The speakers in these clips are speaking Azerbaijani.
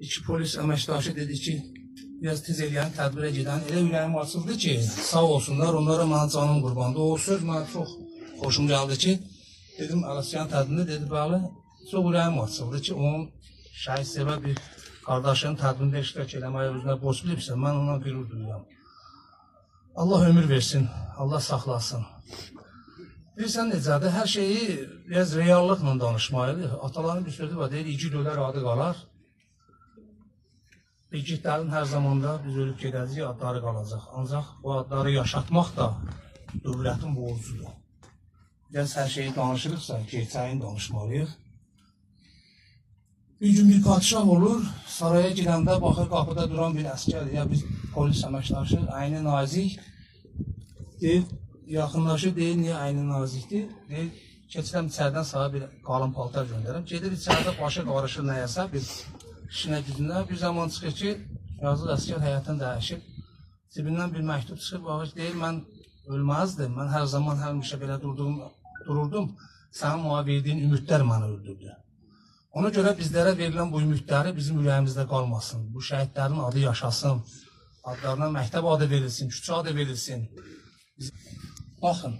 İki polis əməkdaşı dedi ki, biraz tez eləyən tədbirə gedən elə ürəyim açıldı ki, sağ olsunlar, onlara mənə canım qurbandı. O söz mənə çox xoşum gəldi ki, dedim Əlasyan tədbirində, dedi bəli, çox ürəyim açıldı ki, onun şəhid sevə bir qardaşının tədbirində iştirak eləməyə özünə borc bilibsə, mən ona qürur duyuram. Allah ömür versin, Allah saxlasın. Bilirsən necədir, hər şeyi biraz reallıqla danışmaydı. Ataların bir sözü var, deyir, igid ölər, adı qalar. İgidlərin hər zamanda biz ölüb gedəcəyik, adları qalacaq. Ancaq bu adları yaşatmaq da dövlətin borcudur. Biraz hər şeyi danışırıqsa, gerçəyin danışmalıyıq. Bir gün bir padişah olur, saraya girəndə baxır, qapıda duran bir əskər, ya bir polis əməkdaşı, əyni nazik, deyir, yaxınlaşır, deyir, niyə əyni nazikdir? Deyir, keçirəm içərdən sağa bir qalın paltar göndərəm. Gedir içərdə başı qarışır nəyəsə, bir işinə gücündə. Bir zaman çıxır ki, yazıq əskər həyatını dəyişir. Cibindən bir məktub çıxır, baxır, deyir, mən ölməzdim, mən hər zaman həmişə belə dururdum, sənin ona verdiyin ümidlər məni öldürdü. Ona görə bizlərə verilən bu ümidləri bizim ürəyimizdə qalmasın. Bu şəhidlərin adı yaşasın, adlarına məktəb adı verilsin, küçə adı verilsin. Baxın,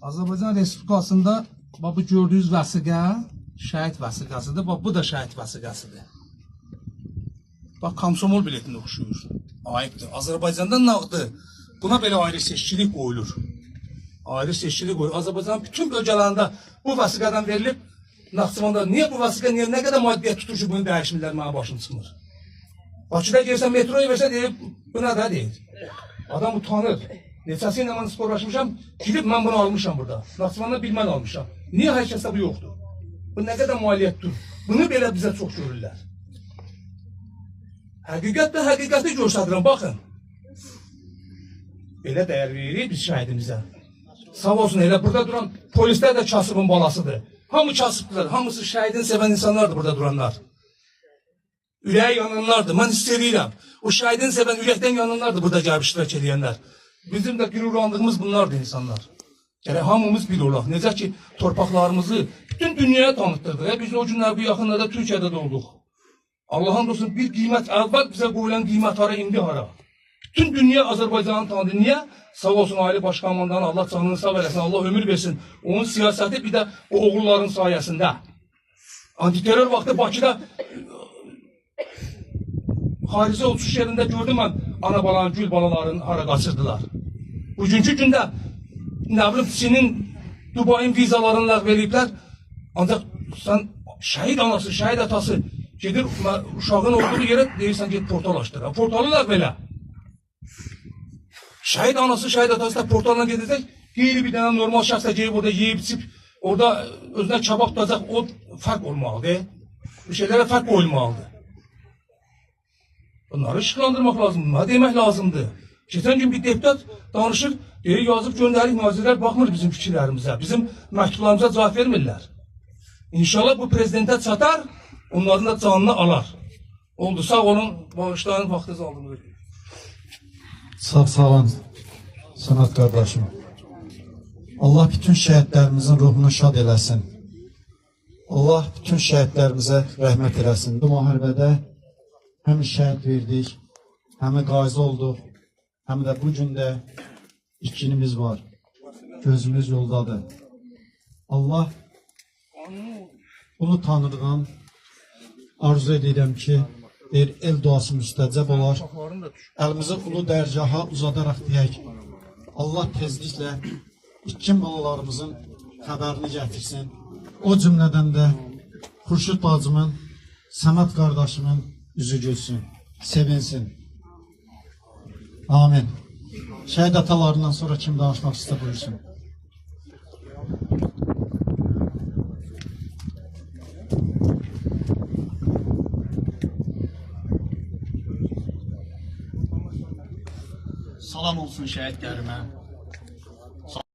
Azərbaycan Respublikasında bu gördüyünüz vəsiqə şəhid vəsiqəsidir, bu da şəhid vəsiqəsidir. Bax, komsomol biletində oxşuyur, ayıbdır. Azərbaycanda nağdı, buna belə ayrı seçkilik qoyulur. Ayrı seçkilik qoyulur. Azərbaycanın bütün bölgələrində bu vəsiqədən verilib, Naxçıvanda niyə bu vəsiqə, nə qədər maddiyyət tutur ki, bunu dəyişmirlər, mənə başım çıxmır. Bakıda gelsən metroya versə deyib, bu nə də deyil. Adam utanır. Neçəsi ilə mən sporlaşmışam, gidib mən bunu almışam burada. Naxçıvanda bir mən almışam. Niyə hər kəsdə bu yoxdur? Bu nə qədər maliyyətdir? Bunu belə bizə çox görürlər. Həqiqətdə həqiqəti göstərirəm, baxın. Belə dəyər veririk biz şəhidimizə. Sağ olsun, elə burada duran polislər də kasıbın balasıdır. Hamı kasıbdılar, hamısı şəhidin sevən insanlardır burada duranlar. Ürəyi yananlardır, mən istəyirəm. O şəhidin sevən ürəkdən yananlardır burada gəlib iştirak edənlər. Bizim də qürurlandığımız bunlardır insanlar. Gərək hamımız bir olaq. Necə ki, torpaqlarımızı bütün dünyaya tanıtdırdıq. Biz o günlər bu yaxınlarda Türkiyədə də olduq. Allah'ın dostum bir qiymət, əvvəl bizə qoyulan qiymət hara, indi hara. Bütün dünya Azərbaycanı tanıdı. Niyə? Sağ olsun Ali Başkomandan, Allah canını sağ eləsin, Allah ömür versin. Onun siyasəti bir də o oğulların sayəsində. Antiterror vaxtı Bakıda xaricə uçuş yerində gördüm mən ana balanın, gül balaların hara qaçırdılar. Bugünkü gündə nə bilim Çinin, Dubayın vizalarını ləğv ediblər. Ancaq sən şəhid anası, şəhid atası gedir uşağın olduğu yerə deyirsən get portal açdır. Portalı ləğv elə. Şəhid anası, şəhid atası da portalına gedəcək, qeyri bir dənə normal şəxs də gelib orada yeyib içib, orada özünə kabab tutacaq, o fərq olmalıdır. Bu şeylərə fərq qoyulmalıdır. Bunları işıqlandırmaq lazımdır, bunları demək lazımdır. Keçən gün bir deputat danışır, deyir, yazıb göndərik, nazirlər baxmır bizim fikirlərimizə, bizim məktublarımıza cavab vermirlər. İnşallah bu prezidentə çatar, onların da canını alar. Oldu, sağ olun, bağışların vaxtınızı aldığınız. Sağ olun, Sənət qardaşım. Allah bütün şəhidlərimizin ruhunu şad eləsin. Allah bütün şəhidlərimizə rəhmət eləsin. Bu müharibədə həm şəhid verdik, həm qazi olduq, həm də bu gün də ikilimiz var. Gözümüz yoldadır. Allah ulu Tanrıdan arzu edirəm ki, deyir, el duası müstəcəb olar. Əlimizi ulu dərgaha uzadaraq deyək, Allah tezliklə ikin balalarımızın xəbərini gətirsin. O cümlədən də Xurşud bacımın, Səməd qardaşımın üzü gülsün, sevinsin. Amin. Şəhid atalarından sonra kim danışmaq istə buyursun. Salam olsun şəhidlərimə.